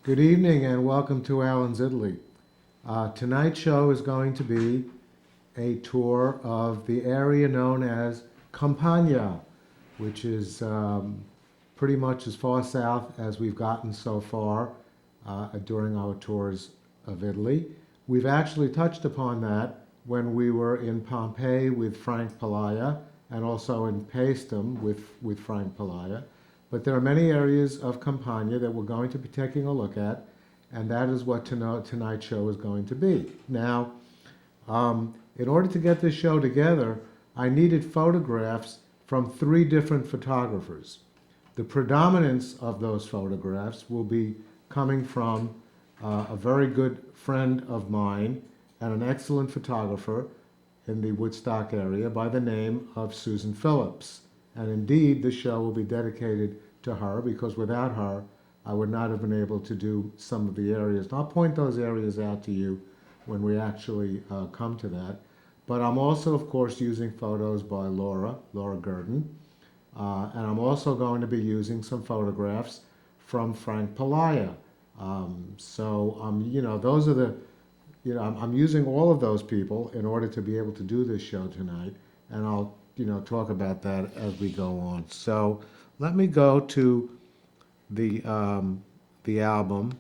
Good evening and welcome to Alan's Italy. Tonight's show is going to be a tour of the area known as Campania, which is pretty much as far south as we've gotten so far during our tours of Italy. We've actually touched upon that when we were in Pompeii with Frank Palaia and also in Paestum with Frank Palaia. But there are many areas of Campania that we're going to be taking a look at, and that is what tonight's show is going to be. Now, in order to get this show together, I needed photographs from three different photographers. The predominance of those photographs will be coming from a very good friend of mine and an excellent photographer in the Woodstock area by the name of Susan Phillips. And indeed, the show will be dedicated to her because without her, I would not have been able to do some of the areas. And I'll point those areas out to you when we actually come to that. But I'm also, of course, using photos by Laura Gurdon. And I'm also going to be using some photographs from Frank Palaia. Those are I'm using all of those people in order to be able to do this show tonight. And I'll talk about that as we go on. So let me go to the album,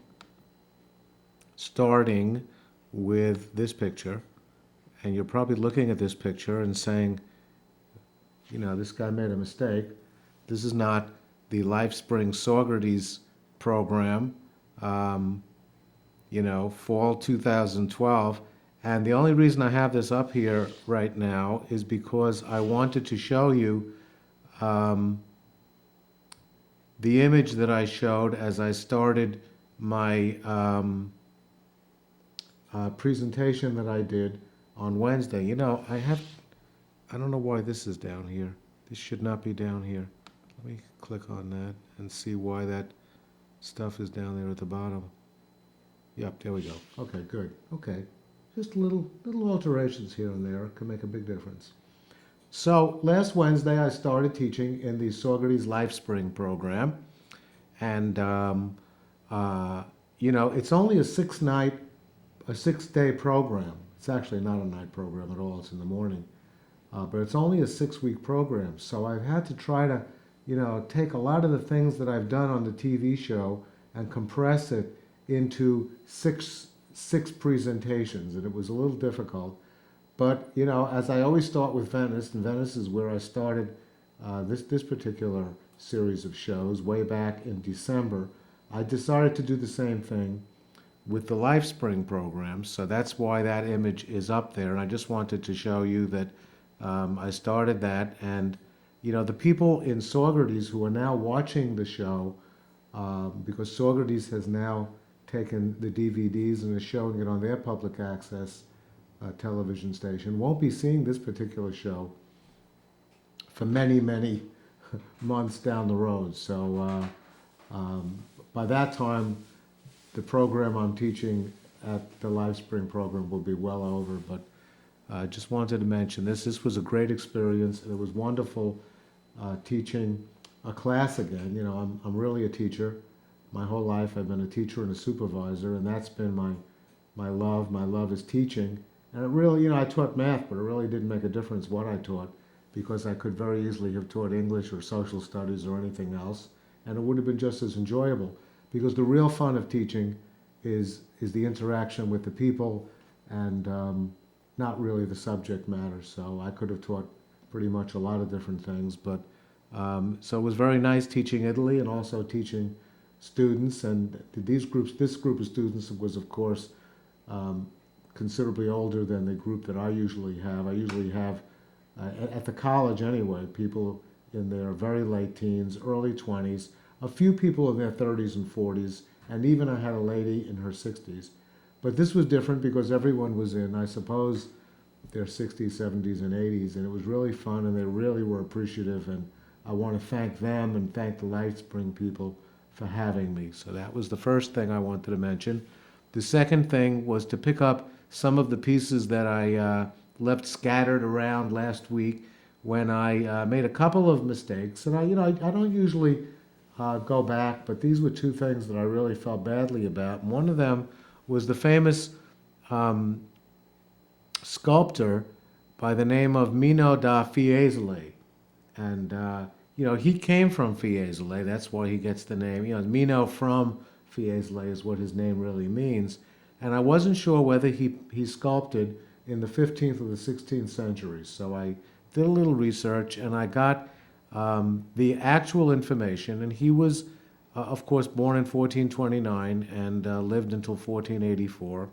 starting with this picture, and you're probably looking at this picture and saying, this guy made a mistake. This is not the LifeSpring Socrates program, fall 2012. And the only reason I have this up here right now is because I wanted to show you the image that I showed as I started my presentation that I did on Wednesday. I don't know why this is down here. This should not be down here. Let me click on that and see why that stuff is down there at the bottom. Yep, there we go. Okay, good. Okay. Just little alterations here and there can make a big difference. So last Wednesday I started teaching in the Socrates LifeSpring program, and it's only a 6-day program. It's actually not a night program at all. It's in the morning, but it's only a 6-week program. So I've had to try to, take a lot of the things that I've done on the TV show and compress it into six presentations, and it was a little difficult. But as I always start with Venice, and Venice is where I started this particular series of shows way back in December, I decided to do the same thing with the LifeSpring program. So that's why that image is up there, and I just wanted to show you that I started that. And the people in Socrates who are now watching the show, because Socrates has now taken the DVDs and is showing it on their public access television station, won't be seeing this particular show for many, many months down the road. So by that time, the program I'm teaching at the LifeSpring program will be well over. But I just wanted to mention this. This was a great experience. It was wonderful teaching a class again. I'm really a teacher. My whole life I've been a teacher and a supervisor, and that's been my love. My love is teaching. And it really, I taught math, but it really didn't make a difference what I taught, because I could very easily have taught English or social studies or anything else, and it would have been just as enjoyable, because the real fun of teaching is the interaction with the people and not really the subject matter. So I could have taught pretty much a lot of different things, but so it was very nice teaching Italy and also teaching students. And this group of students was, of course, considerably older than the group that I usually have. I usually have, at the college anyway, people in their very late teens, early 20s, a few people in their 30s and 40s, and even I had a lady in her 60s. But this was different because everyone was in, I suppose, their 60s, 70s, and 80s, and it was really fun, and they really were appreciative, and I want to thank them and thank the LifeSpring people for having me. So that was the first thing I wanted to mention. The second thing was to pick up some of the pieces that I left scattered around last week when I made a couple of mistakes. And I don't usually go back, but these were two things that I really felt badly about. And one of them was the famous um, sculptor by the name of Mino da Fiesole. And, he came from Fiesole. That's why he gets the name. Mino from Fiesole is what his name really means. And I wasn't sure whether he sculpted in the 15th or the 16th centuries. So I did a little research and I got the actual information. And he was, of course, born in 1429 and lived until 1484.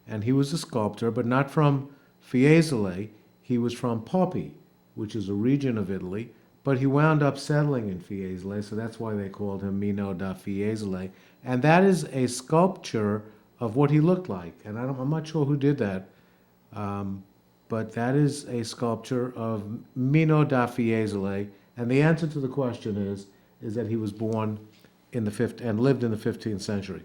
And he was a sculptor, but not from Fiesole. He was from Pompeii, which is a region of Italy, but he wound up settling in Fiesole, so that's why they called him Mino da Fiesole. And that is a sculpture of what he looked like. And I'm not sure who did that, but that is a sculpture of Mino da Fiesole. And the answer to the question is that he was born in the and lived in the 15th century.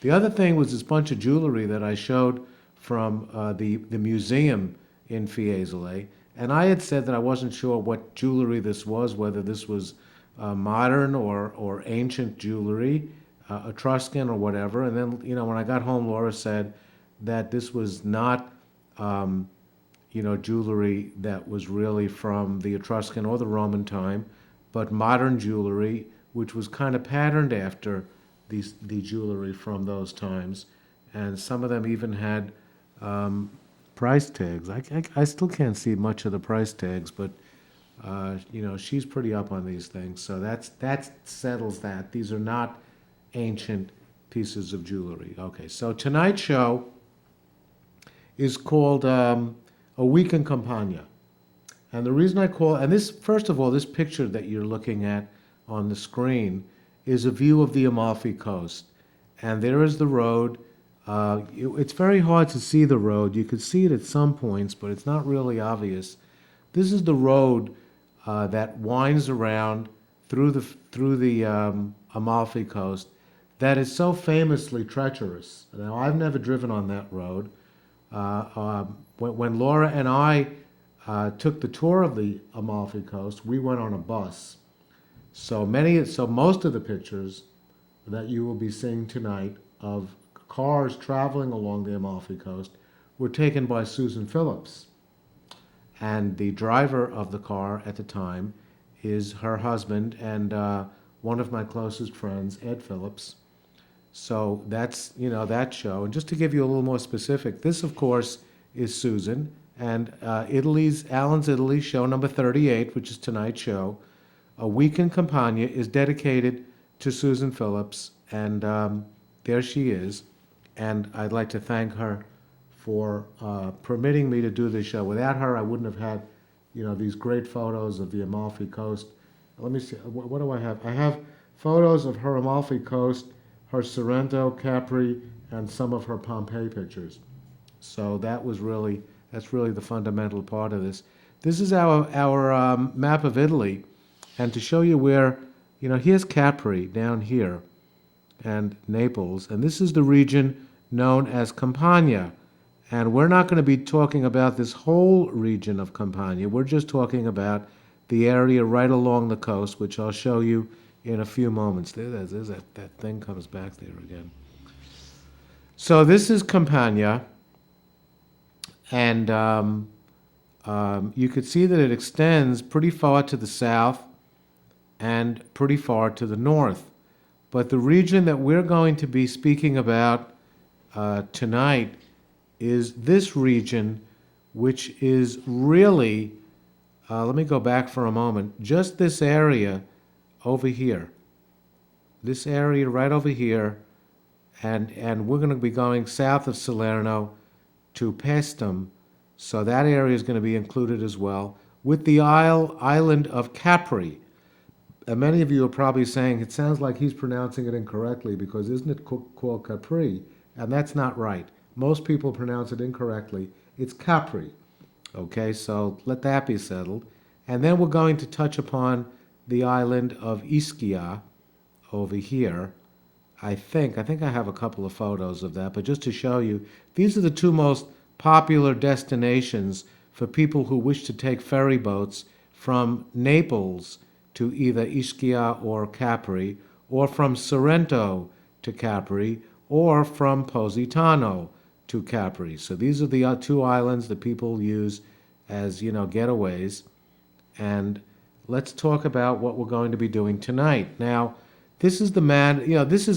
The other thing was this bunch of jewelry that I showed from the museum in Fiesole. And I had said that I wasn't sure what jewelry this was, whether this was modern or ancient jewelry, Etruscan or whatever. And then, when I got home, Laura said that this was not, jewelry that was really from the Etruscan or the Roman time, but modern jewelry, which was kind of patterned after the jewelry from those times. And some of them even had price tags. I still can't see much of the price tags, but she's pretty up on these things. So that settles that. These are not ancient pieces of jewelry. Okay, so tonight's show is called A Week in Campania. And the reason I call, and this, first of all, this picture that you're looking at on the screen is a view of the Amalfi Coast. And there is the road. It's very hard to see the road. You could see it at some points, but it's not really obvious. This is the road that winds around through the Amalfi Coast that is so famously treacherous. Now, I've never driven on that road. When Laura and I took the tour of the Amalfi Coast, we went on a bus. So most of the pictures that you will be seeing tonight of cars traveling along the Amalfi Coast were taken by Susan Phillips. And the driver of the car at the time is her husband and one of my closest friends, Ed Phillips. So that's, that show. And just to give you a little more specific, this, of course, is Susan. And Alan's Italy, show number 38, which is tonight's show. A Week in Campania is dedicated to Susan Phillips. And there she is. And I'd like to thank her for permitting me to do this show. Without her, I wouldn't have had, these great photos of the Amalfi Coast. Let me see, what do I have? I have photos of her Amalfi Coast, her Sorrento, Capri, and some of her Pompeii pictures. So that's really the fundamental part of this. This is our map of Italy, and to show you where, here's Capri down here, and Naples, and this is the region known as Campania. And we're not going to be talking about this whole region of Campania. We're just talking about the area right along the coast, which I'll show you in a few moments. There's that thing comes back there again. So this is Campania, and you could see that it extends pretty far to the south and pretty far to the north. But the region that we're going to be speaking about tonight is this region, which is really, let me go back for a moment, just this area over here. This area right over here, and we're going to be going south of Salerno to Paestum, so that area is going to be included as well, with the island of Capri. And many of you are probably saying, it sounds like he's pronouncing it incorrectly, because isn't it called Capri? And that's not right. Most people pronounce it incorrectly. It's Capri. Okay, so let that be settled. And then we're going to touch upon the island of Ischia over here. I think I have a couple of photos of that, but just to show you, these are the two most popular destinations for people who wish to take ferry boats from Naples to either Ischia or Capri, or from Sorrento to Capri, or from Positano to Capri. So these are the two islands that people use as, getaways. And let's talk about what we're going to be doing tonight. Now, this is the this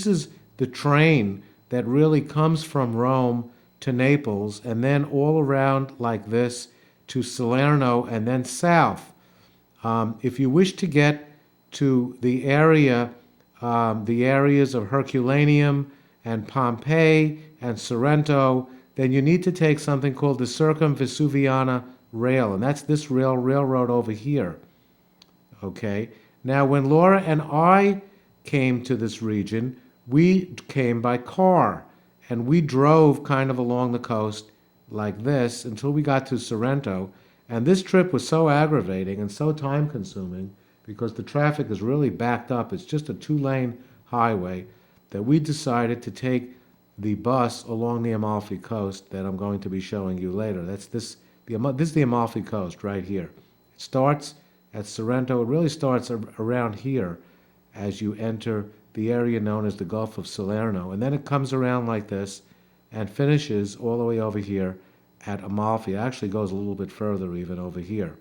is the train that really comes from Rome to Naples and then all around like this to Salerno and then south. If you wish to get to the areas of Herculaneum and Pompeii and Sorrento, then you need to take something called the Circumvesuviana Rail, and that's this railroad over here. Okay. Now, when Laura and I came to this region, we came by car, and we drove kind of along the coast like this until we got to Sorrento. And this trip was so aggravating and so time consuming because the traffic is really backed up. It's just a 2-lane highway that we decided to take the bus along the Amalfi Coast that I'm going to be showing you later. This is the Amalfi Coast right here. It starts at Sorrento. It really starts around here as you enter the area known as the Gulf of Salerno. And then it comes around like this and finishes all the way over here at Amalfi. It actually goes a little bit further even over here.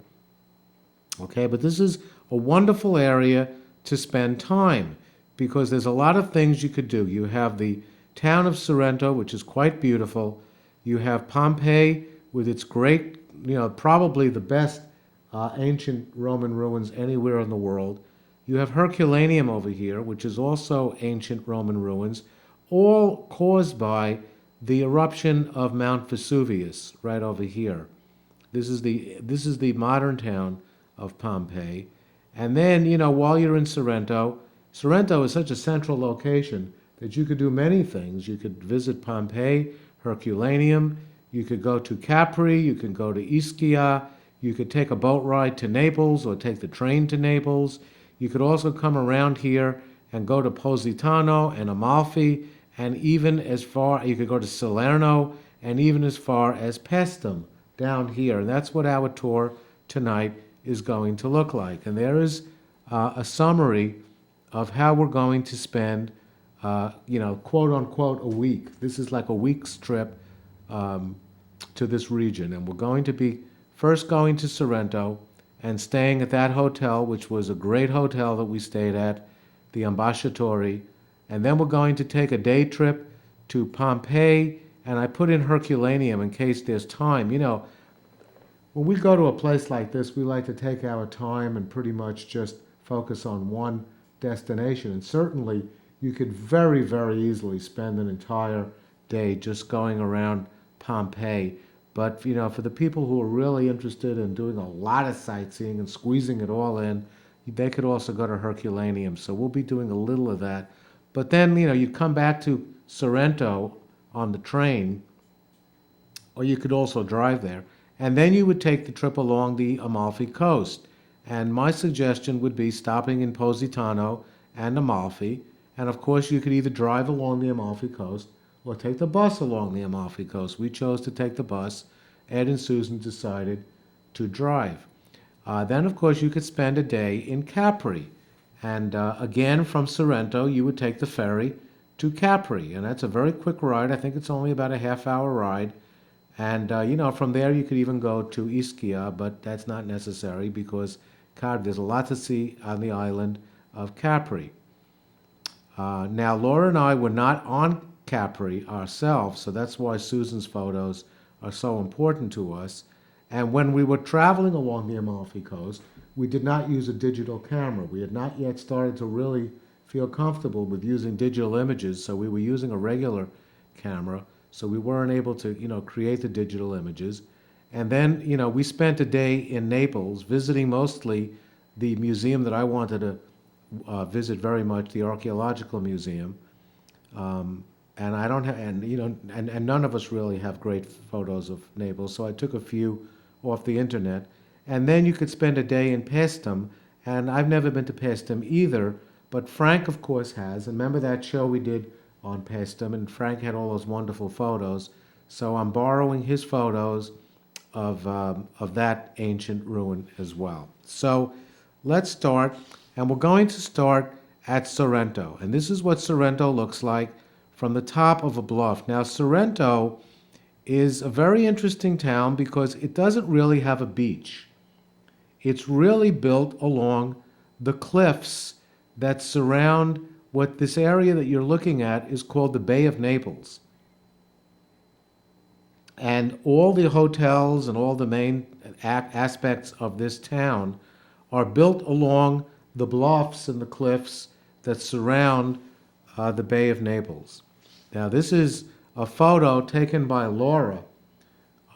Okay, but this is a wonderful area to spend time because there's a lot of things you could do. You have the town of Sorrento, which is quite beautiful. You have Pompeii with its great, probably the best ancient Roman ruins anywhere in the world. You have Herculaneum over here, which is also ancient Roman ruins, all caused by the eruption of Mount Vesuvius right over here. This is the modern town of Pompeii. And then, while you're in Sorrento is such a central location that you could do many things. You could visit Pompeii, Herculaneum, you could go to Capri, you could go to Ischia, you could take a boat ride to Naples or take the train to Naples. You could also come around here and go to Positano and Amalfi, and even you could go to Salerno, and even as far as Paestum down here. And that's what our tour tonight is going to look like. And there is a summary of how we're going to spend, quote unquote, a week. This is like a week's trip to this region. And we're going to be first going to Sorrento and staying at that hotel, which was a great hotel that we stayed at, the Ambasciatori. And then we're going to take a day trip to Pompeii, and I put in Herculaneum in case there's time. When we go to a place like this, we like to take our time and pretty much just focus on one destination. And certainly, you could very, very easily spend an entire day just going around Pompeii. But, for the people who are really interested in doing a lot of sightseeing and squeezing it all in, they could also go to Herculaneum. So we'll be doing a little of that. But then, you'd come back to Sorrento on the train, or you could also drive there. And then you would take the trip along the Amalfi Coast. And my suggestion would be stopping in Positano and Amalfi. And of course, you could either drive along the Amalfi Coast or take the bus along the Amalfi Coast. We chose to take the bus. Ed and Susan decided to drive. Then, of course, you could spend a day in Capri. And again, from Sorrento, you would take the ferry to Capri. And that's a very quick ride. I think it's only about a half-hour ride. And, from there you could even go to Ischia, but that's not necessary because there's a lot to see on the island of Capri. Now, Laura and I were not on Capri ourselves, so that's why Susan's photos are so important to us. And when we were traveling along the Amalfi Coast, we did not use a digital camera. We had not yet started to really feel comfortable with using digital images, so we were using a regular camera. So we weren't able to, create the digital images. And then, we spent a day in Naples visiting mostly the museum that I wanted to visit very much, the Archaeological Museum. And I don't have, and none of us really have great photos of Naples, so I took a few off the internet. And then you could spend a day in Paestum, and I've never been to Paestum either, but Frank, of course, has. And remember that show we did on Paestum, and Frank had all those wonderful photos. So I'm borrowing his photos of that ancient ruin as well. So let's start, and we're going to start at Sorrento. And this is what Sorrento looks like from the top of a bluff. Now, Sorrento is a very interesting town because it doesn't really have a beach. It's really built along the cliffs that surround what this area that you're looking at is called the Bay of Naples. And all the hotels and all the main aspects of this town are built along the bluffs and the cliffs that surround the Bay of Naples. Now, this is a photo taken by Laura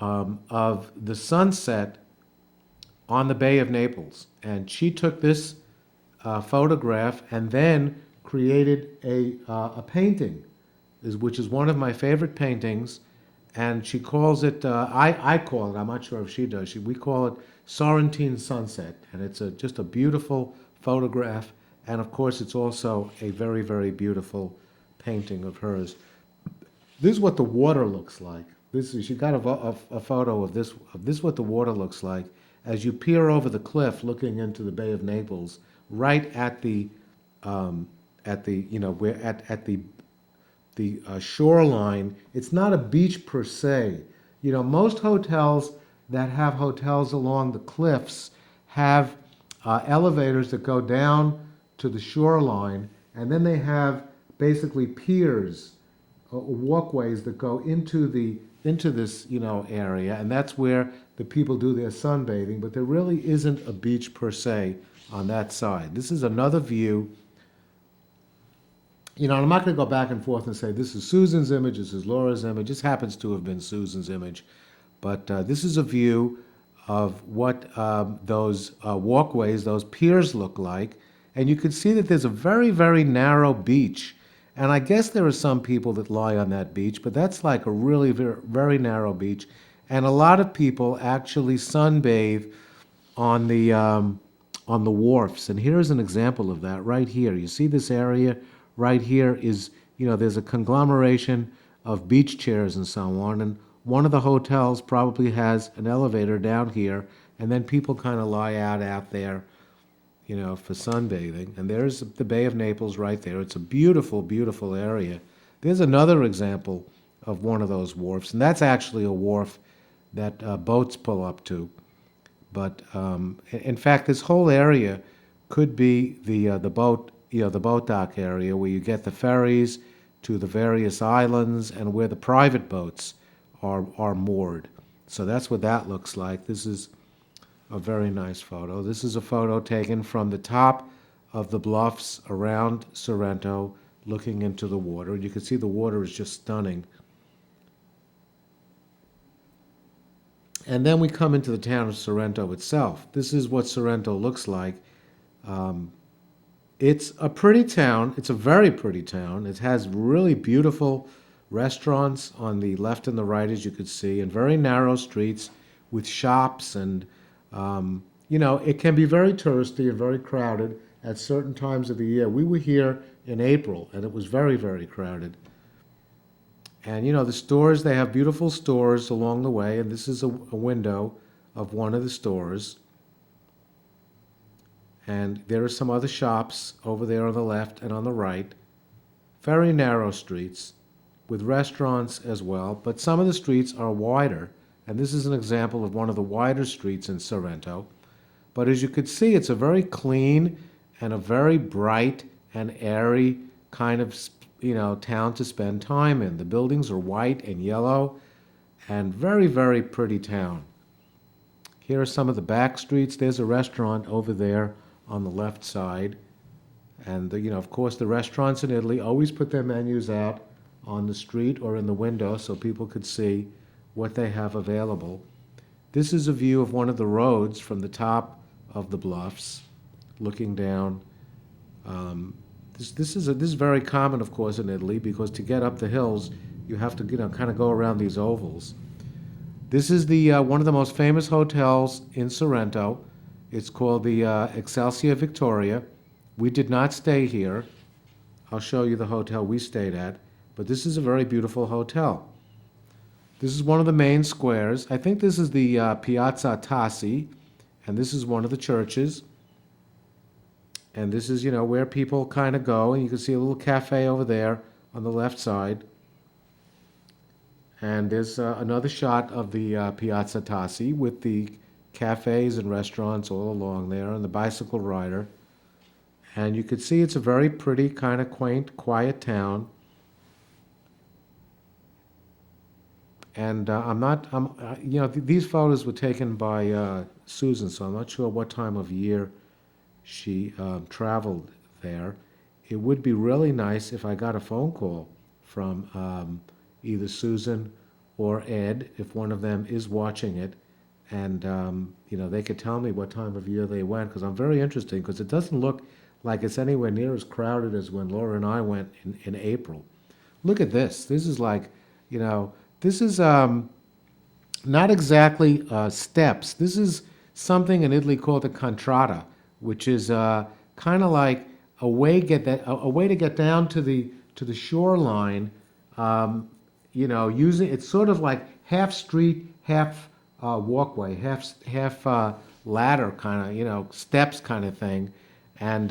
of the sunset on the Bay of Naples. And she took this photograph and then created a painting, which is one of my favorite paintings. And she calls it, I call it, I'm not sure if she does, we call it Sorrentine Sunset. And it's just a beautiful photograph. And of course, it's also a very, very beautiful painting of hers. This is what the water looks like. She got a photo of this. This is what the water looks like as you peer over the cliff, looking into the Bay of Naples, right at the shoreline. It's not a beach per se. Most hotels that have hotels along the cliffs have elevators that go down to the shoreline, and then they have basically piers, walkways that go into this area, and that's where the people do their sunbathing. But there really isn't a beach per se on that side. This is another view. I'm not going to go back and forth and say this is Susan's image, this is Laura's image. This happens to have been Susan's image, but this is a view of what those walkways, those piers look like, and you can see that there's a very, very narrow beach. And I guess there are some people that lie on that beach, but that's like a really very, very narrow beach. And a lot of people actually sunbathe on the wharfs. And here's an example of that right here. You see this area right here is, there's a conglomeration of beach chairs and so on. And one of the hotels probably has an elevator down here, and then people kind of lie out there, for sunbathing. And there's the Bay of Naples right there. It's a beautiful, beautiful area. There's another example of one of those wharfs, and that's actually a wharf that boats pull up to. But in fact, this whole area could be the boat, the boat dock area where you get the ferries to the various islands and where the private boats are moored. So that's what that looks like. This is a very nice photo. This is a photo taken from the top of the bluffs around Sorrento, looking into the water. And you can see the water is just stunning. And then we come into the town of Sorrento itself. This is what Sorrento looks like. It's a pretty town. It's a very pretty town. It has really beautiful restaurants on the left and the right, as you could see, and very narrow streets with shops. And it can be very touristy and very crowded at certain times of the year. We were here in April, and it was very, very crowded. And, the stores, they have beautiful stores along the way, and this is a window of one of the stores. And there are some other shops over there on the left and on the right. Very narrow streets with restaurants as well, but some of the streets are wider. And this is an example of one of the wider streets in Sorrento. But as you could see, it's a very clean and a very bright and airy kind of, town to spend time in. The buildings are white and yellow and very, very pretty town. Here are some of the back streets. There's a restaurant over there on the left side. And, of course, the restaurants in Italy always put their menus out on the street or in the window so people could see what they have available. This is a view of one of the roads from the top of the bluffs, looking down. This is very common, of course, in Italy, because to get up the hills, you have to kind of go around these ovals. This is the one of the most famous hotels in Sorrento. It's called the Excelsior Victoria. We did not stay here. I'll show you the hotel we stayed at, but this is a very beautiful hotel. This is one of the main squares. I think this is the Piazza Tassi, and this is one of the churches. And this is, where people kind of go, and you can see a little cafe over there on the left side. And there's another shot of the Piazza Tassi with the cafes and restaurants all along there and the bicycle rider. And you can see it's a very pretty, kind of quaint, quiet town. And these photos were taken by Susan, so I'm not sure what time of year she traveled there. It would be really nice if I got a phone call from either Susan or Ed, if one of them is watching it, and they could tell me what time of year they went, because I'm very interested, because it doesn't look like it's anywhere near as crowded as when Laura and I went in April. Look at this. This is like, this is not exactly steps. This is something in Italy called the contrada, which is kind of like a way to get down to the shoreline. Using it's sort of like half street, half walkway, half ladder kind of, steps kind of thing. And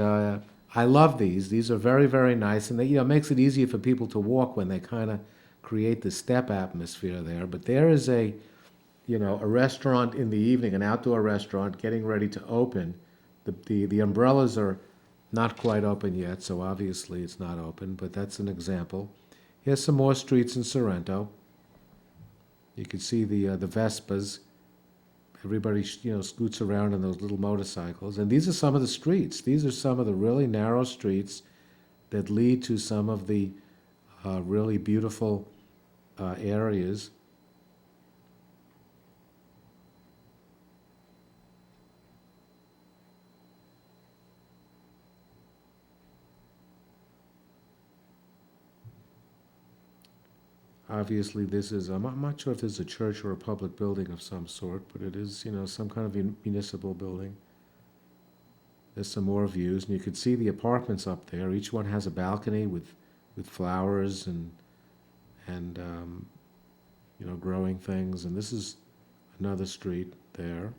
I love these. These are very, very nice, and they, makes it easier for people to walk when they kind of create the step atmosphere there. But there is a restaurant in the evening, an outdoor restaurant getting ready to open. The umbrellas are not quite open yet, so obviously it's not open, but that's an example. Here's some more streets in Sorrento. You can see the Vespas. Everybody scoots around on those little motorcycles. And these are some of the streets. These are some of the really narrow streets that lead to some of the really beautiful areas. Obviously, this is, I'm not sure if this is a church or a public building of some sort, but it is, some kind of municipal building. There's some more views, and you can see the apartments up there. Each one has a balcony with flowers and growing things. And this is another street there.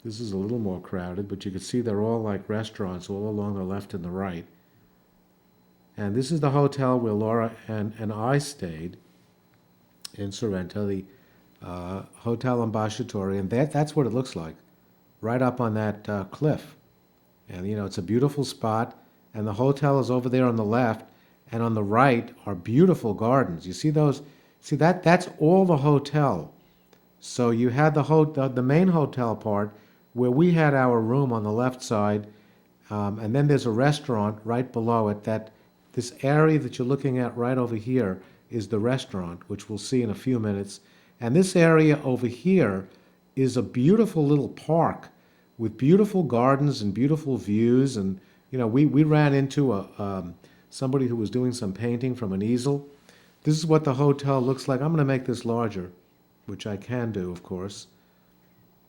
This is a little more crowded, but you can see they're all like restaurants all along the left and the right. And this is the hotel where Laura and I stayed in Sorrento, the Hotel Ambasciatore, and that's what it looks like, right up on that cliff. And it's a beautiful spot, and the hotel is over there on the left, and on the right are beautiful gardens. You see those? See that's all the hotel. So you had the main hotel part where we had our room on the left side, and then there's a restaurant right below it. This area that you're looking at right over here is the restaurant, which we'll see in a few minutes. And this area over here is a beautiful little park with beautiful gardens and beautiful views. And, we ran into somebody who was doing some painting from an easel. This is what the hotel looks like. I'm going to make this larger, which I can do, of course.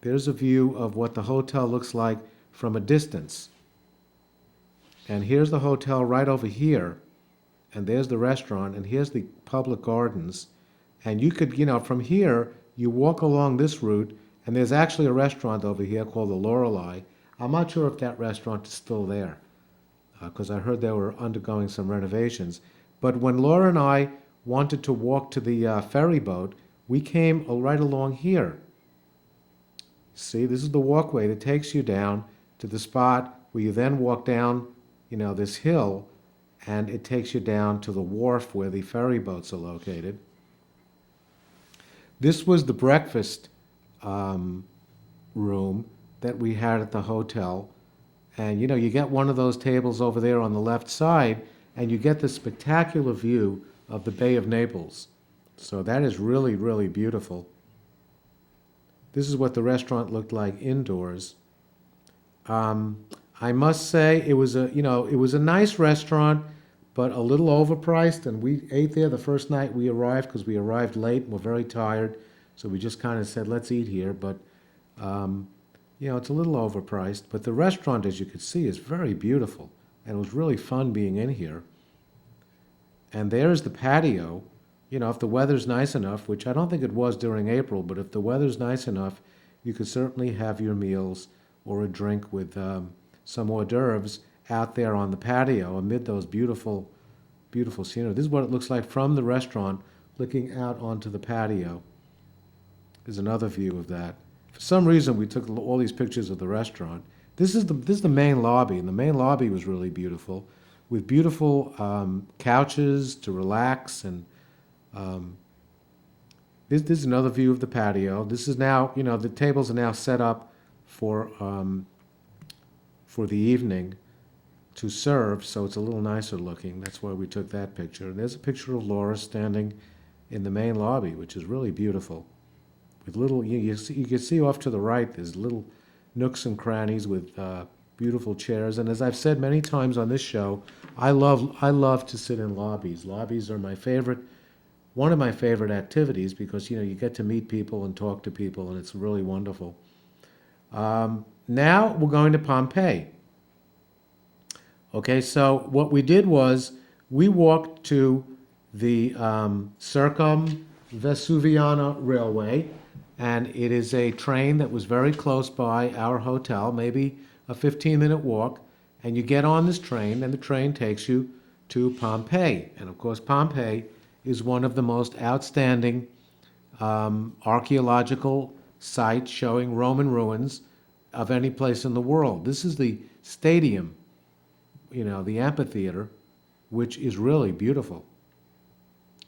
There's a view of what the hotel looks like from a distance. And here's the hotel right over here, and there's the restaurant, and here's the public gardens. And you could, from here, you walk along this route, and there's actually a restaurant over here called the Lorelei. I'm not sure if that restaurant is still there, because I heard they were undergoing some renovations. But when Laura and I wanted to walk to the ferry boat, we came right along here. See, this is the walkway that takes you down to the spot where you then walk down this hill, and it takes you down to the wharf where the ferry boats are located. This was the breakfast room that we had at the hotel. And you get one of those tables over there on the left side, and you get the spectacular view of the Bay of Naples. So that is really, really beautiful. This is what the restaurant looked like indoors. I must say it was a nice restaurant, but a little overpriced. And we ate there the first night we arrived, because we arrived late and we're very tired. So we just kind of said, let's eat here. But it's a little overpriced. But the restaurant, as you can see, is very beautiful, and it was really fun being in here. And there's the patio. If the weather's nice enough, which I don't think it was during April, but if the weather's nice enough, you could certainly have your meals or a drink with some hors d'oeuvres out there on the patio amid those beautiful, beautiful scenery. This is what it looks like from the restaurant looking out onto the patio. There's another view of that. For some reason, we took all these pictures of the restaurant. This is the main lobby, and the main lobby was really beautiful, with beautiful couches to relax. And um, this is another view of the patio. This is now, the tables are now set up for the evening to serve, so it's a little nicer looking. That's why we took that picture. And there's a picture of Laura standing in the main lobby, which is really beautiful. With little, you can see off to the right, there's little nooks and crannies with beautiful chairs. And as I've said many times on this show, I love to sit in lobbies. Lobbies are one of my favorite activities because you get to meet people and talk to people, and it's really wonderful. Now we're going to Pompeii. Okay, so what we did was we walked to the Circumvesuviana Railway, and it is a train that was very close by our hotel, maybe a 15-minute walk, and you get on this train, and the train takes you to Pompeii. And of course, Pompeii is one of the most outstanding archaeological sites showing Roman ruins of any place in the world. This is the stadium, the amphitheater, which is really beautiful.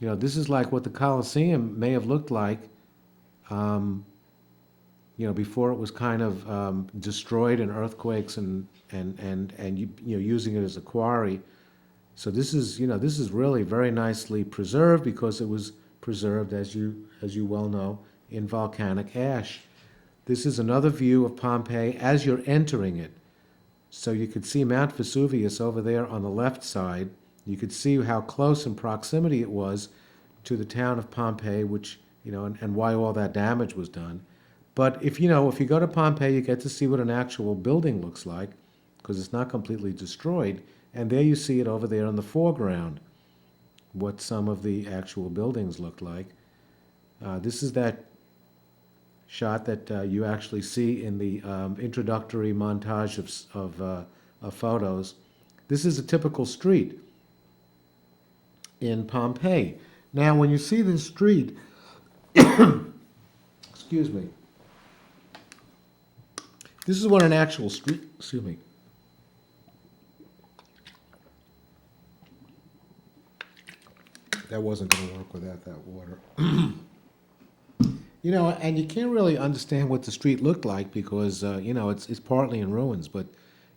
This is like what the Colosseum may have looked like, before it was kind of destroyed in earthquakes and using it as a quarry. So this is really very nicely preserved because it was preserved, as you well know, in volcanic ash. This is another view of Pompeii as you're entering it. So you could see Mount Vesuvius over there on the left side. You could see how close in proximity it was to the town of Pompeii, which, and why all that damage was done. But if you go to Pompeii, you get to see what an actual building looks like, because it's not completely destroyed. And there you see it over there in the foreground, what some of the actual buildings look like. This is that shot that you actually see in the introductory montage of photos. This is a typical street in Pompeii. Now, when you see this street, excuse me, this is what an actual street, excuse me. That wasn't going to work without that water. And you can't really understand what the street looked like because, it's partly in ruins. But,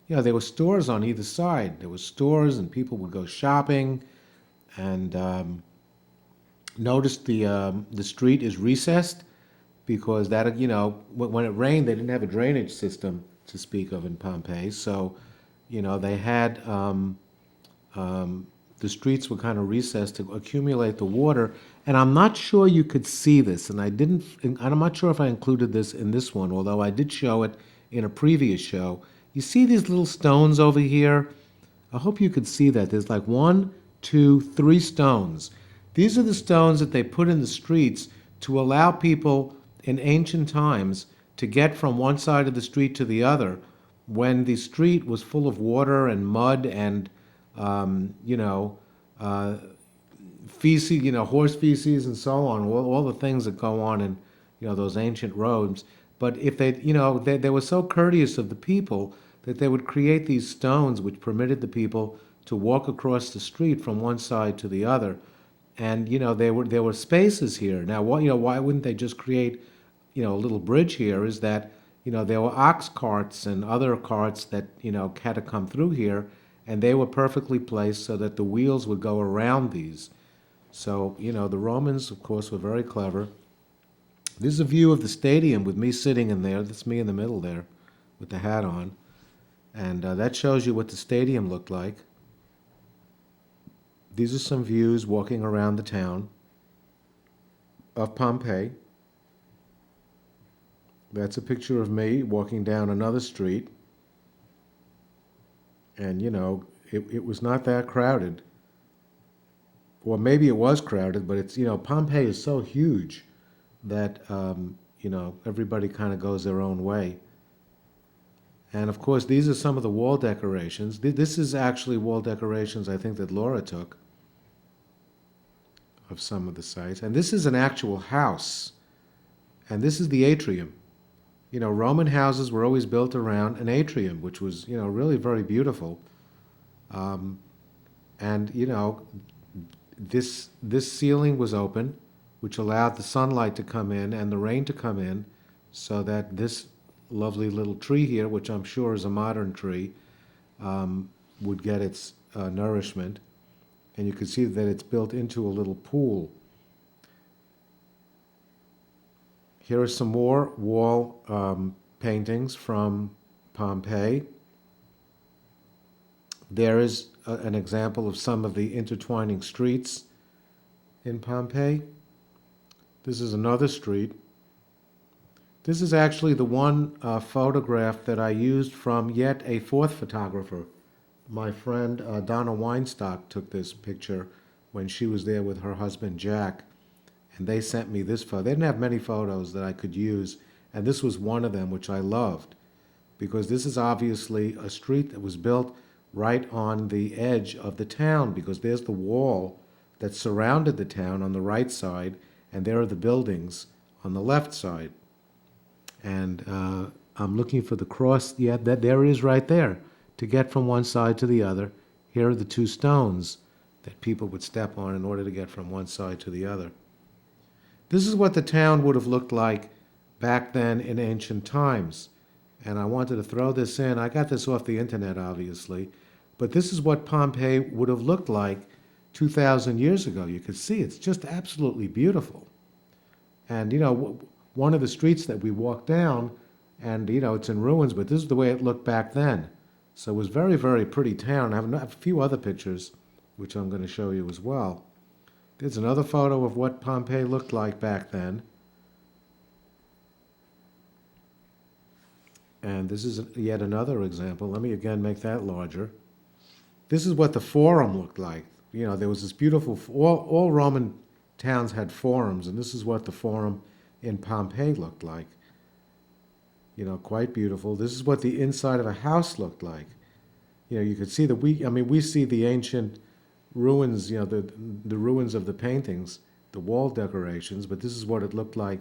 there were stores on either side. There were stores and people would go shopping. And notice the street is recessed because that, when it rained, they didn't have a drainage system to speak of in Pompeii. So, they had, the streets were kind of recessed to accumulate the water. And I'm not sure you could see this, and I'm not sure if I included this in this one, although I did show it in a previous show. You see these little stones over here? I hope you could see that. There's like 1, 2, 3 stones. These are the stones that they put in the streets to allow people in ancient times to get from one side of the street to the other when the street was full of water and mud and, feces, horse feces and so on, all the things that go on in, those ancient roads. But if they were so courteous of the people that they would create these stones which permitted the people to walk across the street from one side to the other. And, there were spaces here. Now, why wouldn't they just create, a little bridge here is that, there were ox carts and other carts that, had to come through here, and they were perfectly placed so that the wheels would go around these. So, the Romans, of course, were very clever. This is a view of the stadium with me sitting in there. That's me in the middle there with the hat on. And that shows you what the stadium looked like. These are some views walking around the town of Pompeii. That's a picture of me walking down another street. And, it was not that crowded. Or maybe it was crowded, but it's, Pompeii is so huge that, everybody kind of goes their own way. And of course, these are some of the wall decorations. This is actually wall decorations I think that Laura took of some of the sites. And this is an actual house. And this is the atrium. You know, Roman houses were always built around an atrium, which was, you know, really very beautiful. Um, and, you know, this ceiling was open, which allowed the sunlight to come in and the rain to come in, so that this lovely little tree here, which I'm sure is a modern tree, would get its nourishment. And you can see that it's built into a little pool. Here are some more wall paintings from Pompeii. There is an example of some of the intertwining streets in Pompeii. This is another street. This is actually the one photograph that I used from yet a fourth photographer. My friend Donna Weinstock took this picture when she was there with her husband Jack, and they sent me this photo. They didn't have many photos that I could use, and this was one of them, which I loved, because this is obviously a street that was built right on the edge of the town, because there's the wall that surrounded the town on the right side, and there are the buildings on the left side. And I'm looking for the cross. Yeah, there it is right there. To get from one side to the other, here are the two stones that people would step on in order to get from one side to the other. This is what the town would have looked like back then in ancient times. And I wanted to throw this in. I got this off the internet, obviously. But this is what Pompeii would have looked like 2,000 years ago. You could see it's just absolutely beautiful. And, you know, one of the streets that we walked down, and, you know, it's in ruins, but this is the way it looked back then. So it was very, very pretty town. I have a few other pictures, which I'm going to show you as well. There's another photo of what Pompeii looked like back then. And this is yet another example. Let me again make that larger. This is what the Forum looked like. You know, there was this beautiful, all Roman towns had forums, and this is what the Forum in Pompeii looked like. You know, quite beautiful. This is what the inside of a house looked like. You know, you could see we see the ancient ruins, you know, the ruins of the paintings, the wall decorations, but this is what it looked like,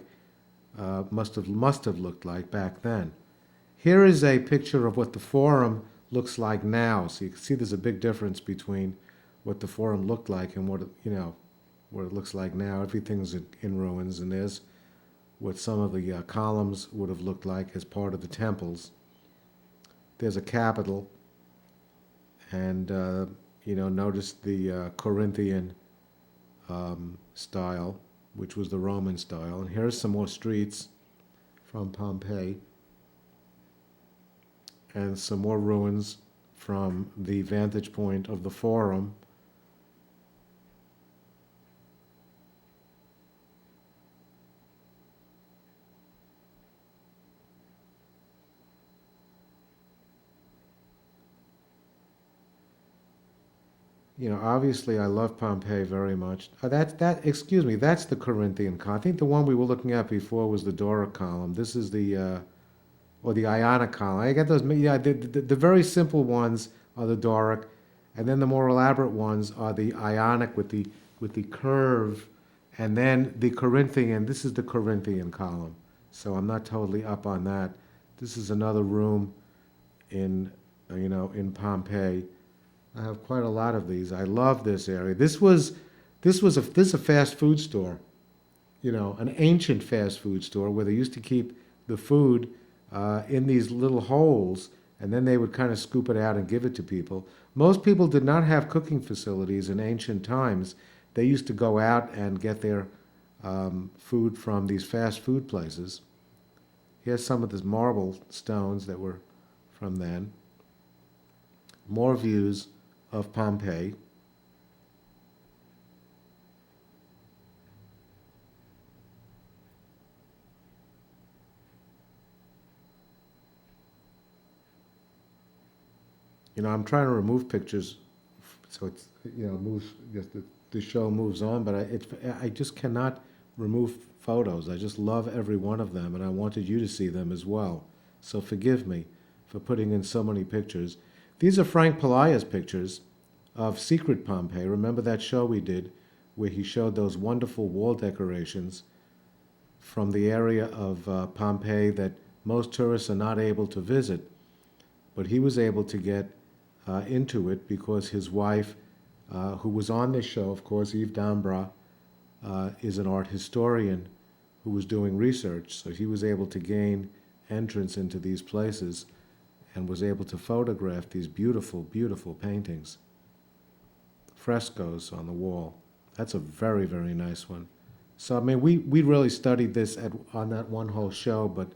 must have looked like back then. Here is a picture of what the Forum looks like now. So you can see there's a big difference between what the Forum looked like and what it looks like now. Everything's in ruins, and there's what some of the columns would have looked like as part of the temples. There's a Capitol, and you know, notice the Corinthian style, which was the Roman style. And here's some more streets from Pompeii, and some more ruins from the vantage point of the Forum. You know, obviously I love Pompeii very much. That's the Corinthian column. I think the one we were looking at before was the Doric column. This is the or the Ionic column. I get those. Yeah, the very simple ones are the Doric, and then the more elaborate ones are the Ionic with the curve, and then the Corinthian. This is the Corinthian column. So I'm not totally up on that. This is another room in in Pompeii. I have quite a lot of these. I love this area. This is a fast food store, you know, an ancient fast food store where they used to keep the food in these little holes, and then they would kind of scoop it out and give it to people. Most people did not have cooking facilities in ancient times. They used to go out and get their food from these fast food places. Here's some of the marble stones that were from then. More views of Pompeii. You know, I'm trying to remove pictures so it's, you know, moves, just the show moves on, but I just cannot remove photos. I just love every one of them, and I wanted you to see them as well. So forgive me for putting in so many pictures. These are Frank Pelaya's pictures of Secret Pompeii. Remember that show we did where he showed those wonderful wall decorations from the area of Pompeii that most tourists are not able to visit. But he was able to get into it because his wife, who was on this show, of course, Eve Dambra, is an art historian who was doing research. So he was able to gain entrance into these places and was able to photograph these beautiful, beautiful paintings, frescoes on the wall. That's a very, very nice one. So, I mean, we really studied this on that one whole show, but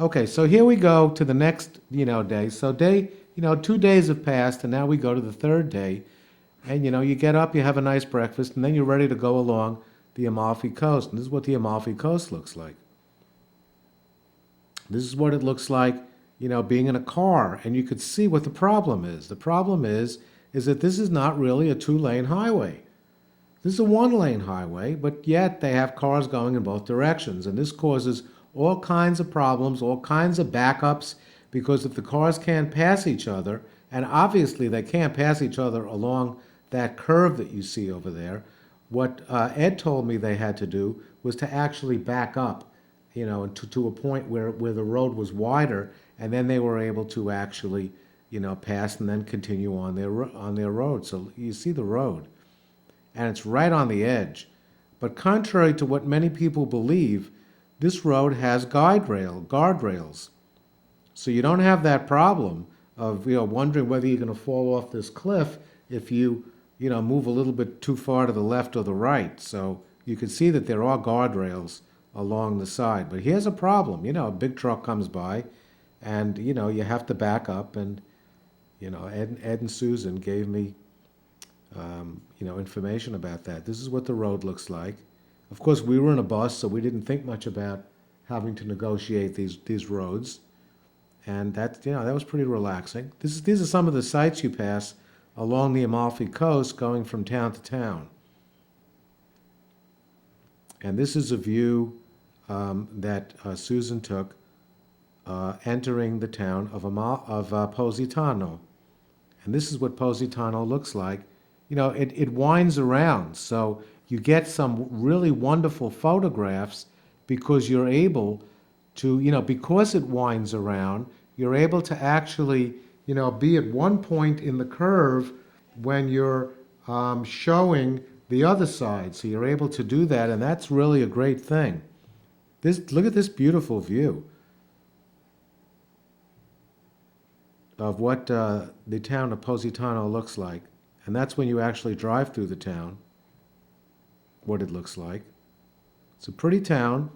okay, so here we go to the next, day. So 2 days have passed, and now we go to the third day, and, you get up, you have a nice breakfast, and then you're ready to go along the Amalfi Coast, and this is what the Amalfi Coast looks like. This is what it looks like, being in a car, and you could see what the problem is. The problem is that this is not really a 2-lane highway. This is a 1-lane highway, but yet they have cars going in both directions, and this causes all kinds of problems, all kinds of backups, because if the cars can't pass each other, and obviously they can't pass each other along that curve that you see over there, what Ed told me they had to do was to actually back up, to a point where the road was wider, and then they were able to actually, pass and then continue on their road. So you see the road, and it's right on the edge. But contrary to what many people believe, this road has guardrails. So you don't have that problem of, wondering whether you're going to fall off this cliff if you, move a little bit too far to the left or the right. So you can see that there are guardrails along the side. But here's a problem. A big truck comes by and, you have to back up. And, Ed and Susan gave me, information about that. This is what the road looks like. Of course, we were in a bus, so we didn't think much about having to negotiate these roads. And that was pretty relaxing. These are some of the sites you pass along the Amalfi Coast going from town to town. And this is a view that Susan took entering the town of Positano. And this is what Positano looks like. It winds around, so you get some really wonderful photographs because you're able to, because it winds around, you're able to actually, be at one point in the curve when you're showing the other side. So you're able to do that, and that's really a great thing. Look at this beautiful view of what the town of Positano looks like. And that's when you actually drive through the town, what it looks like. It's a pretty town.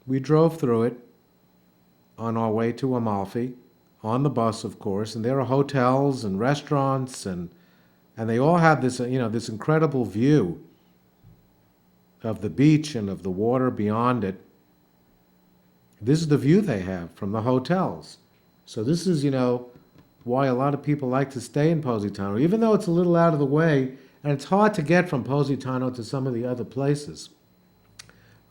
We drove through it on our way to Amalfi, on the bus, of course, and there are hotels and restaurants, and they all have this, this incredible view of the beach and of the water beyond it. This is the view they have from the hotels. So this is, why a lot of people like to stay in Positano, even though it's a little out of the way, and it's hard to get from Positano to some of the other places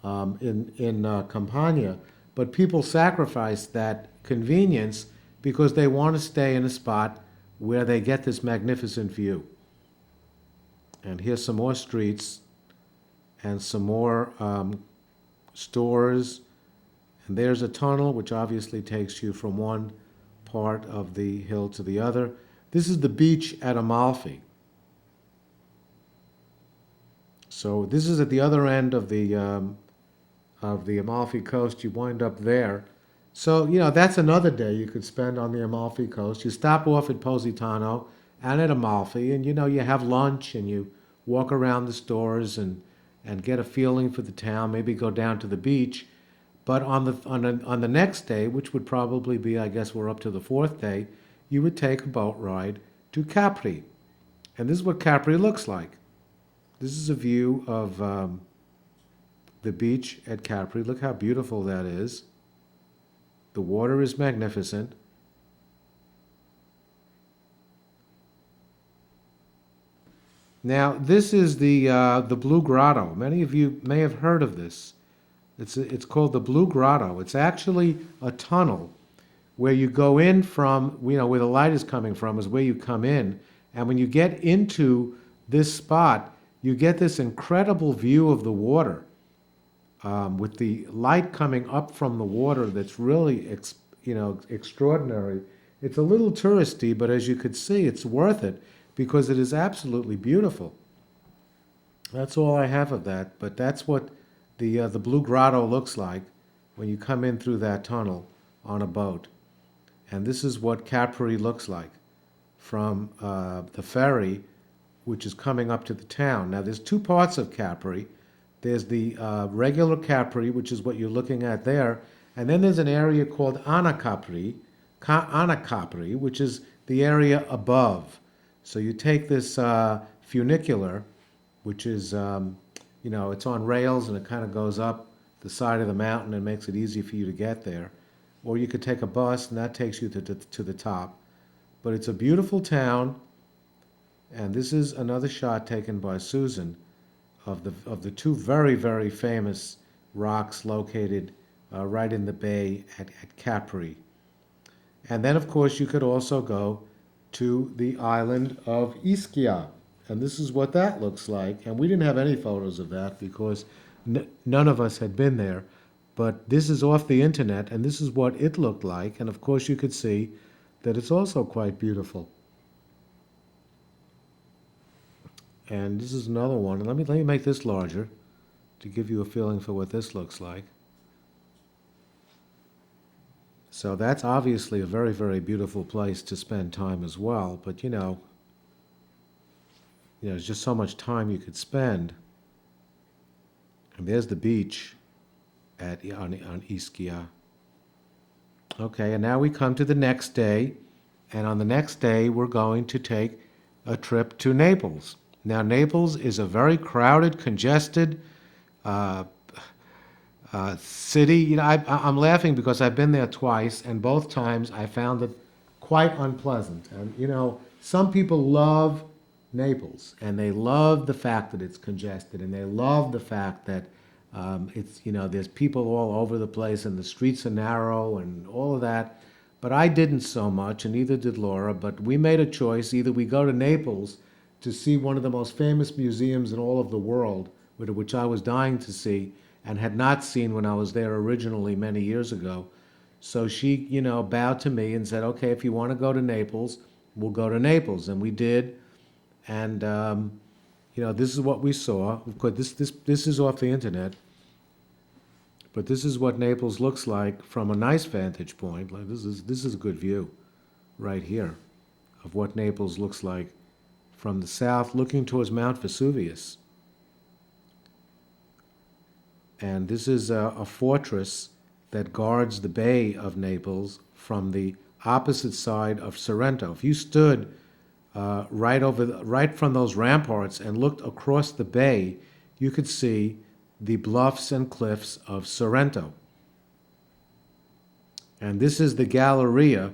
in Campania. But people sacrifice that convenience because they want to stay in a spot where they get this magnificent view. And here's some more streets and some more stores. And there's a tunnel, which obviously takes you from one part of the hill to the other. This is the beach at Amalfi. So this is at the other end of the Amalfi Coast. You wind up there. So, that's another day you could spend on the Amalfi Coast. You stop off at Positano and at Amalfi, and, you have lunch and you walk around the stores and get a feeling for the town, maybe go down to the beach. But on the next day, which would probably be, I guess we're up to the fourth day, you would take a boat ride to Capri. And this is what Capri looks like. This is a view of the beach at Capri. Look how beautiful that is. The water is magnificent. Now, this is the Blue Grotto. Many of you may have heard of this. It's called the Blue Grotto. It's actually a tunnel where you go in from, where the light is coming from is where you come in. And when you get into this spot, you get this incredible view of the water with the light coming up from the water that's really, extraordinary. It's a little touristy, but as you could see, it's worth it because it is absolutely beautiful. That's all I have of that, but that's what the Blue Grotto looks like when you come in through that tunnel on a boat. And this is what Capri looks like from the ferry, which is coming up to the town. Now, there's two parts of Capri. There's the regular Capri, which is what you're looking at there, and then there's an area called Anacapri, which is the area above. So you take this funicular, which is, it's on rails and it kind of goes up the side of the mountain and makes it easy for you to get there. Or you could take a bus and that takes you to the top. But it's a beautiful town, and this is another shot taken by Susan of the two very, very famous rocks located right in the bay at Capri. And then, of course, you could also go to the island of Ischia. And this is what that looks like. And we didn't have any photos of that because none of us had been there. But this is off the internet, and this is what it looked like. And of course, you could see that it's also quite beautiful. And this is another one. And let me make this larger to give you a feeling for what this looks like. So that's obviously a very, very beautiful place to spend time as well. But there's just so much time you could spend. And there's the beach on Ischia. Okay, and now we come to the next day. And on the next day, we're going to take a trip to Naples. Now, Naples is a very crowded, congested city. I'm laughing because I've been there twice, and both times I found it quite unpleasant. And, some people love Naples, and they love the fact that it's congested, and they love the fact that there's people all over the place, and the streets are narrow, and all of that. But I didn't so much, and neither did Laura. But we made a choice: either we go to Naples to see one of the most famous museums in all of the world, which I was dying to see and had not seen when I was there originally many years ago. So she, bowed to me and said, "Okay, if you want to go to Naples, we'll go to Naples," and we did. And this is what we saw. Of course, this is off the internet, but this is what Naples looks like from a nice vantage point. Like this is a good view, right here, of what Naples looks like from the south, looking towards Mount Vesuvius. And this is a fortress that guards the Bay of Naples from the opposite side of Sorrento. If you stood right from those ramparts and looked across the bay, you could see the bluffs and cliffs of Sorrento. And this is the Galleria,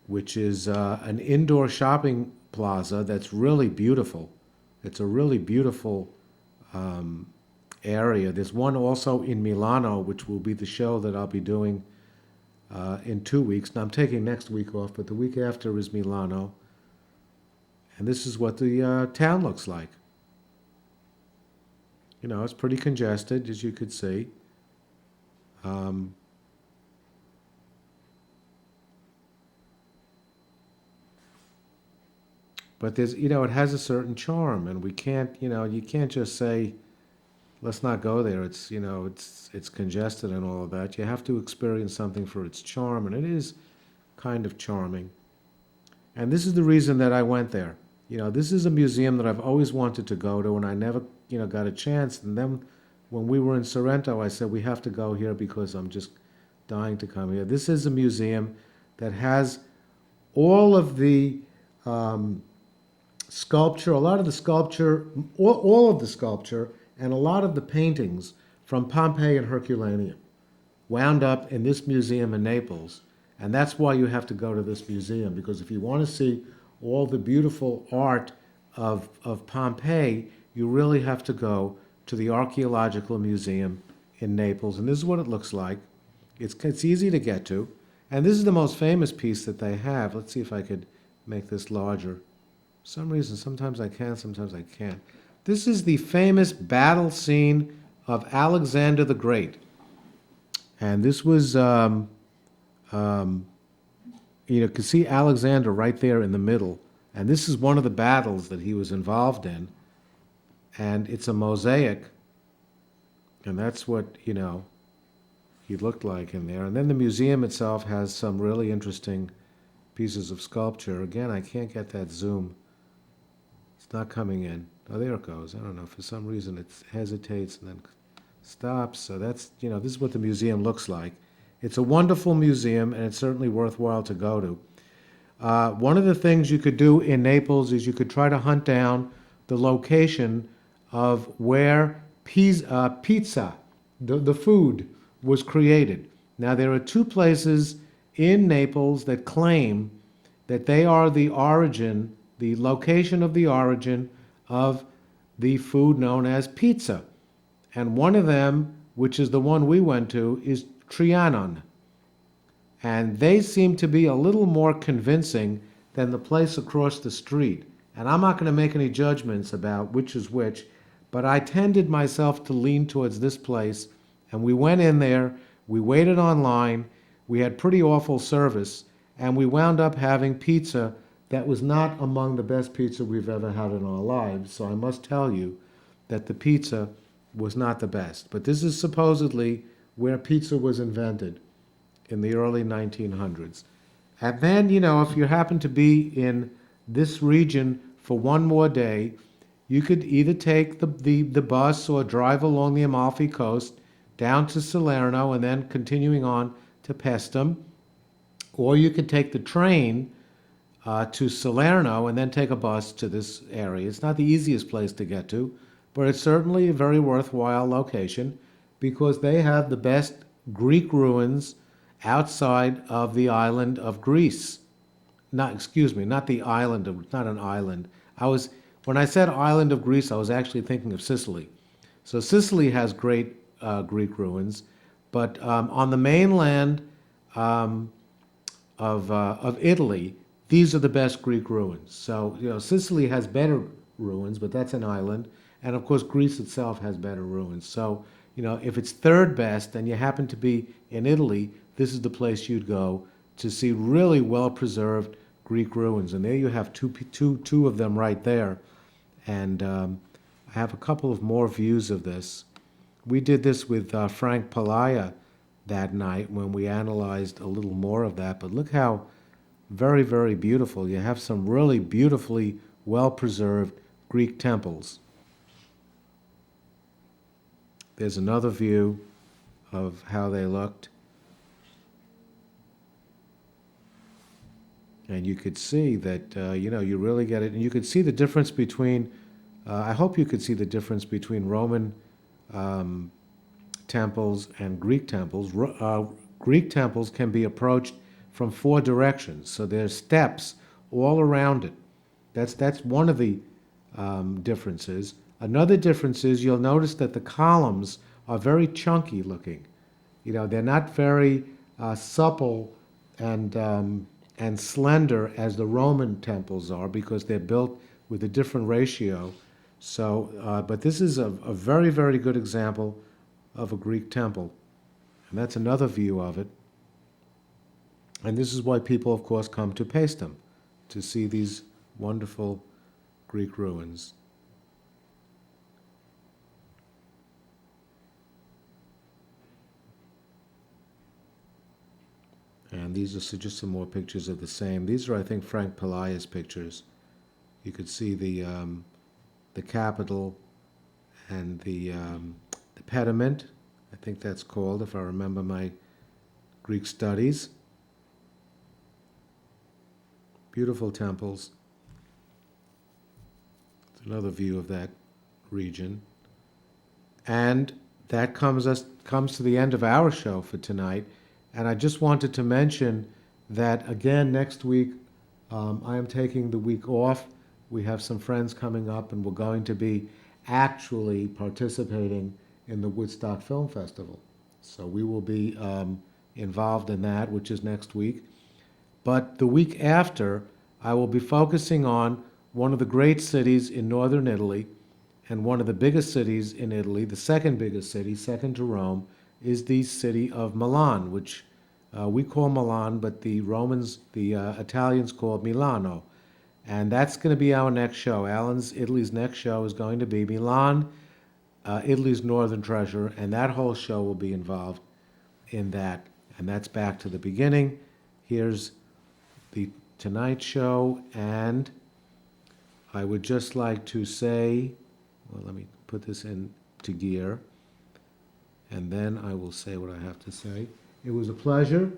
which is an indoor shopping plaza that's really beautiful. It's a really beautiful area. There's one also in Milano, which will be the show that I'll be doing in 2 weeks. Now, I'm taking next week off, but the week after is Milano. And this is what the town looks like. It's pretty congested, as you could see. But there's, it has a certain charm, and we can't, you can't just say, let's not go there. It's, it's congested and all of that. You have to experience something for its charm, and it is kind of charming. And this is the reason that I went there. This is a museum that I've always wanted to go to, and I never, got a chance. And then when we were in Sorrento, I said, we have to go here because I'm just dying to come here. This is a museum that has all of the sculpture, a lot of the sculpture, all of the sculpture, and a lot of the paintings from Pompeii and Herculaneum wound up in this museum in Naples. And that's why you have to go to this museum, because if you want to see all the beautiful art of Pompeii, you really have to go to the Archaeological Museum in Naples. And this is what it looks like. It's easy to get to. And this is the most famous piece that they have. Let's see if I could make this larger. For some reason, sometimes I can, sometimes I can't. This is the famous battle scene of Alexander the Great. And this was, um, you can see Alexander right there in the middle. And this is one of the battles that he was involved in. And it's a mosaic. And that's what, he looked like in there. And then the museum itself has some really interesting pieces of sculpture. Again, I can't get that zoom. It's not coming in. Oh, there it goes. I don't know. For some reason, it hesitates and then stops. So that's, this is what the museum looks like. It's a wonderful museum, and it's certainly worthwhile to go to. One of the things you could do in Naples is you could try to hunt down the location of where pizza, the food, was created. Now, there are two places in Naples that claim that they are the origin, the location of the origin of the food known as pizza. And one of them, which is the one we went to, is Trianon. And they seem to be a little more convincing than the place across the street. And I'm not going to make any judgments about which is which, but I tended myself to lean towards this place. And we went in there, we waited online, we had pretty awful service, and we wound up having pizza that was not among the best pizza we've ever had in our lives. So I must tell you that the pizza was not the best. But this is supposedly where pizza was invented in the early 1900s. And then, if you happen to be in this region for one more day, you could either take the bus or drive along the Amalfi Coast down to Salerno and then continuing on to Paestum, or you could take the train to Salerno and then take a bus to this area. It's not the easiest place to get to, but it's certainly a very worthwhile location because they have the best Greek ruins outside of the island of Greece. Not the island of, not an island. When I said island of Greece, I was actually thinking of Sicily. So Sicily has great Greek ruins, but on the mainland of Italy, these are the best Greek ruins. So, Sicily has better ruins, but that's an island. And of course, Greece itself has better ruins. So, if it's third best and you happen to be in Italy, this is the place you'd go to see really well-preserved Greek ruins. And there you have two of them right there. And I have a couple of more views of this. We did this with Frank Palaya that night when we analyzed a little more of that. But look how very, very beautiful. You have some really beautifully well-preserved Greek temples. There's another view of how they looked. And you could see that, you really get it. And you could see the difference between, I hope you could see the difference between Roman temples and Greek temples. Greek temples can be approached from four directions. So there's steps all around it. That's one of the differences. Another difference is you'll notice that the columns are very chunky looking. They're not very supple and slender as the Roman temples are because they're built with a different ratio. So, but this is a very, very good example of a Greek temple. And that's another view of it. And this is why people, of course, come to Paestum, to see these wonderful Greek ruins. And these are just some more pictures of the same. These are, I think, Frank Pelaya's pictures. You could see the Capitol and the pediment, I think that's called, if I remember my Greek studies. Beautiful temples. It's another view of that region. And that comes to the end of our show for tonight. And I just wanted to mention that, again, next week, I am taking the week off. We have some friends coming up, and we're going to be actually participating in the Woodstock Film Festival. So we will be involved in that, which is next week. But the week after, I will be focusing on one of the great cities in northern Italy and one of the biggest cities in Italy, the second biggest city, second to Rome, is the city of Milan, which we call Milan, but the Romans, the Italians call it Milano. And that's going to be our next show. Italy's next show is going to be Milan, Italy's Northern Treasure, and that whole show will be involved in that. And that's back to the beginning. Here's the Tonight Show, and I would just like to say, well, let me put this into gear, and then I will say what I have to say. It was a pleasure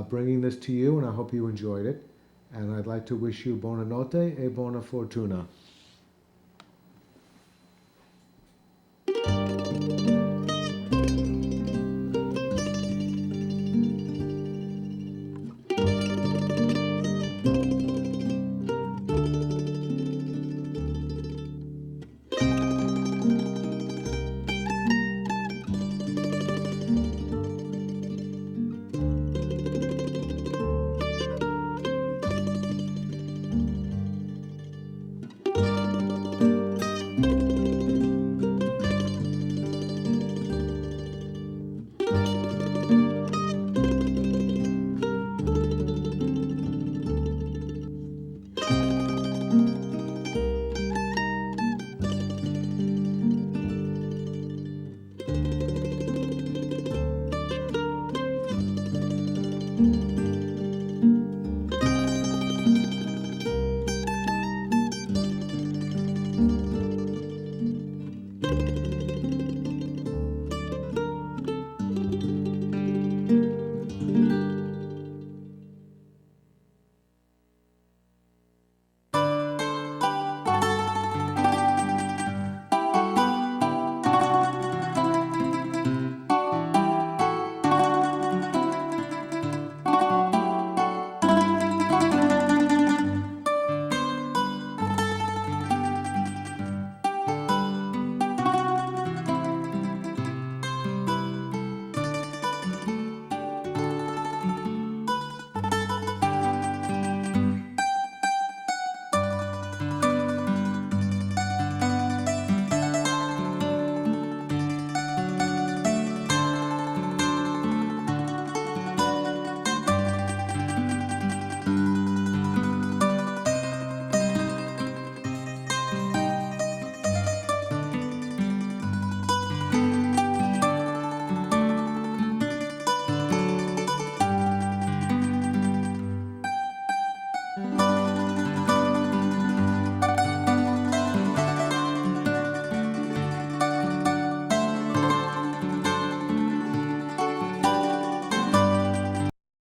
bringing this to you, and I hope you enjoyed it. And I'd like to wish you buona notte e buona fortuna.